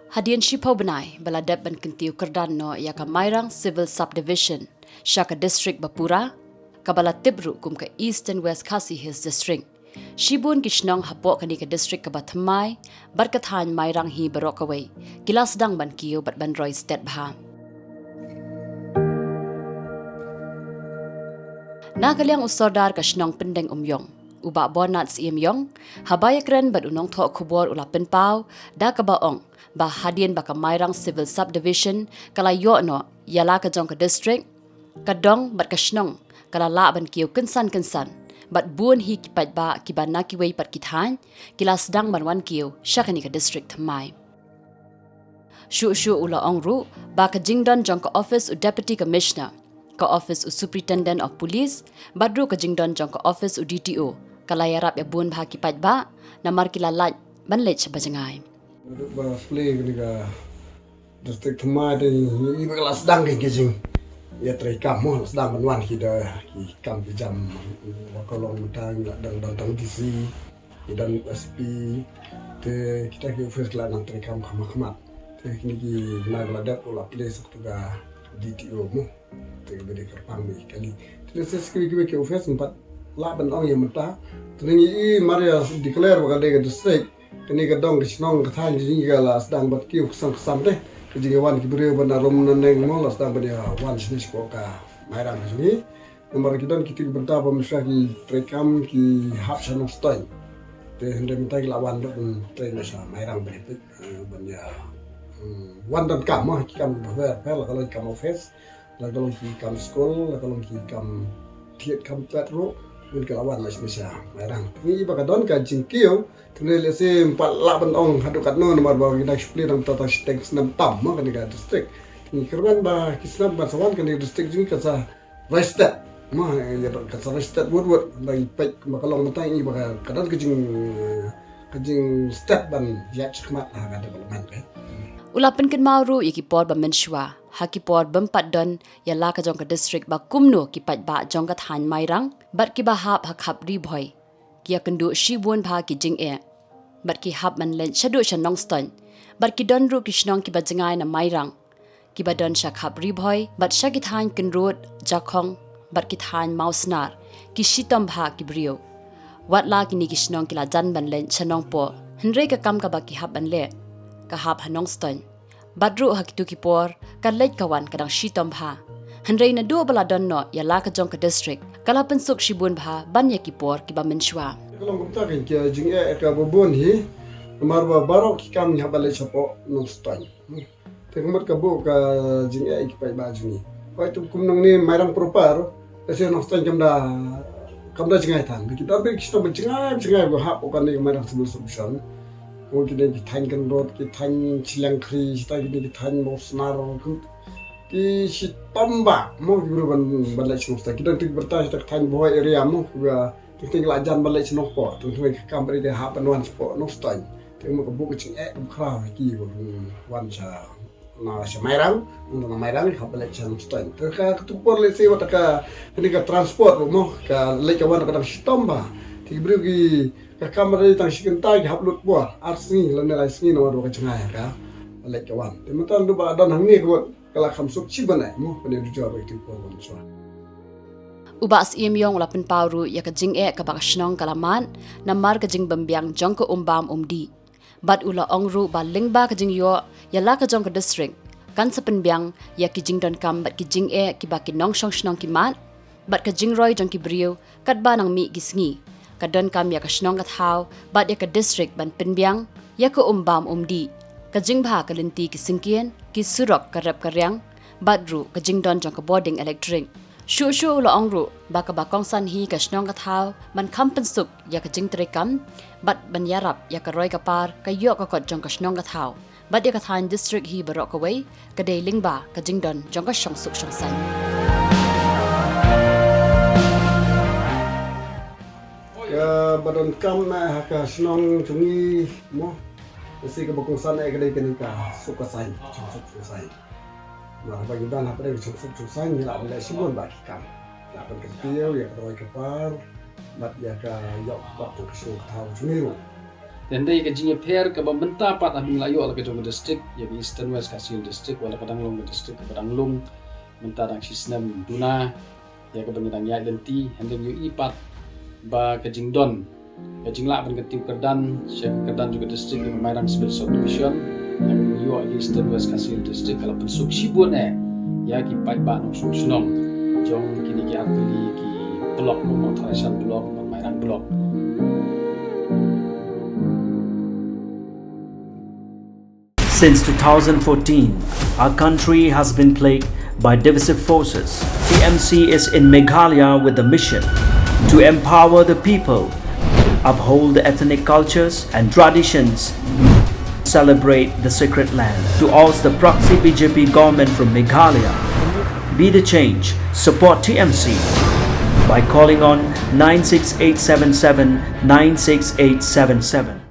Hadian Shipau Benai, Baladep ban Kentiu Kerdan no Yaka Mairang Civil Subdivision, Shaka District Bapura, Kabala Tibru kum ka East and West Khasi Hills District. Shibun ki Shnong hapok kani ka District Kaba Thymmai, bat ka Thain Mairang hi barok away, kila Sdang ban Kiew bat ban Roy Stet bha. Nakaliang usordar ka Shnong pendeng umyong. Uba bonat si Yong, habaya kren bat unong thok kubor ulapin pau, da kabaong, ba hadian ba ka Mairang Civil Subdivision, kala yo no, yala ka jong ka district, kadong bat ka Shnong, kala la ban Kiew kensan, bat buon hi kipat ba kiba nakiway pat kithan, kila Sdang ban wan Kiew, siya kani ka district Thymmai. Shu ula ong ru, ba ka jingdon jong ka office u deputy commissioner, ka office u superintendent of police, badru ka jingdon jong ka office u DTO, kalayarap ya buon ba kipat ba, na markila lat, banlet sa bajangay. Naduh ba play ka district Thymmai de iba ka Sdang ke jing. Ya trai kam mo Sdang ban wan ki kam ki jam wakolong tang dang DC dan SP te kita ki office la nang trai kam khama te kini ki nagla dat ola place tu ga DTO mo te bede kerpang ni kali te seski ki office empat la ban ong yang mata tringi Maria declare bakal de district kini ka dong ki Shnong ka Thain ji ga la Sdang bat ki sam de ki wan ki bere ban rom naneng mo la Sdang ban ya wan sinis ko ka Mairang ni nomor kita kita berta ba misra ki trekam ki hap Shnong stoi te hende minta ki lawan do tre na sa Mairang ban ya wan dan kam ma ki kam ba la kalau kam office la kalau ki kam school la kalau ki kam thiet kam petro mun ka lawan la sinisya Mairang ni ba ka don ka jing Kiew tene se empat la ban ong hadu kat no nomor ba kita split dang tata Sdang senam tam ma kan ka district ni kerban ba kisnam ba sawan kan district jing ka sa Stet ma ya ka sa Stet wot bagi pek ba kalong mata ini ba ka dan ka jing Stet ban ya chikmat ha ka development pe Ulapan ken mauru ikipor ba menshwa, hakipor bempat don yala ka jong ka district ba kumno kipat ba jong ka Thain Mairang, bat ki ba hap hakhap ri boy. Kia kendu shibun ba ki jing bat ki hap man len shadu Shnong ston, bat ki don ru ki Shnong ki ba jangai na Mairang. Ki ba don sha khap ri boy, bat sha ki Thain ken road jakong, bat ki Thain mausnar, ki shitom ba ki brio. Wat la ki ni ki Shnong ki la jan ban len Shnong po, henre ka kam ka ba ki hap ban le. Kahap hanong ston. Badru hakitu kipor, kalait kawan kadang shitom bha. Henrei na dua bala don no, yala ka jong ka district, kalapan suk shibun bha, banya kipor kiba menshwa. Kalau kita kan kia jing ka bobon hi, nomor ba barok ki kam nya balai chapo no ston. Te kumot ka bo ka jing ki pai ba jing. Pai tu kum nang ni Mairang proper, ese no ston kam da jingai tan. Kita be kisto be jingai go hap kan ni Mairang sebul solution. Mungkin kita Thain kan road, kita Thain silang kri, kita Thain mosnar, kita si tamba, mau kita balai Shnong sta. Kita tik bertas kita Thain boy area mau kita tinggal ajan balai Shnong po. Tentu kita kamera dia hap anuan po no sta. Kita mau kebuka cing kerah kita wan sa na sa Mairang, untuk na Mairang hap balai Shnong sta. Kita ketupor lesi waktu kita transport mau ke lekawan kadang si tamba. Kita beri ka kamera tang sikentai ki haplut buah arsi lan nilai sini nomor dua kecengah ka lek kawan teman du ba dan hang ni ko kala kham suk chi banai mo pene du jawab itu ko bon so Ubas Yong lapen pauru ya ka jing ka ba Shnong kalaman namar ka jing bambiang jong ko umbam umdi bat ula ongru ba lingba ka jing yo ya la ka jong ka district kan sa penbiang ya ki jing don kam bat ki jing ki ba ki nong shong Shnong ki mat bat ka jing roy jong ki brio kat ba nang mi gisngi kadon kam ya ka Shnong kat haw bat ya ka district ban penbiang ya ka umbam umdi ka jing bha ka linti ki singkien ki surok ka rap ka ryang badru ka jing don jong ka boarding electric shu la ongru ba ka ba kong san hi ka Shnong kat haw ban kam pensuk ya ka jing trekam bat ban yarap ya ka roy ka par ka yo ka kot jong ka Shnong kat haw bat ya ka Thain district hi barok ka way ka dei lingba ka jing don jong ka shong suk shong san ya badon kam na ka Shnong chungi mo si ka bakong san ai kadai ka suka sai suk sai ma ba yudan ha pare suk sai ni la balai sibon ba ki kam la ban ka tieu ya roi ka par bat ya ka yok ba tu suk thau chungi ro dan dai ka jing pair ka bambenta pat abing layo ala ka jong district ya Eastern West Kasil district wala kadang long district kadang long menta dang sistem duna ya ka bangitang ya lenti handeng yu ipat ba ka jing don ka jing la ban ka tiu kerdan syek kerdan juga district di Mairang Civil Subdivision yang yu Eastern West Kasil district kalau pensuk sibun ya ki pai ba nong suk Shnong jong kini ki atli ki blok mo traditional blok Mairang blok. Since 2014, our country has been plagued by divisive forces. TMC is in Meghalaya with the mission to empower the people, uphold the ethnic cultures and traditions, celebrate the sacred land. To oust the proxy BJP government from Meghalaya, be the change, support TMC by calling on 96877 96877.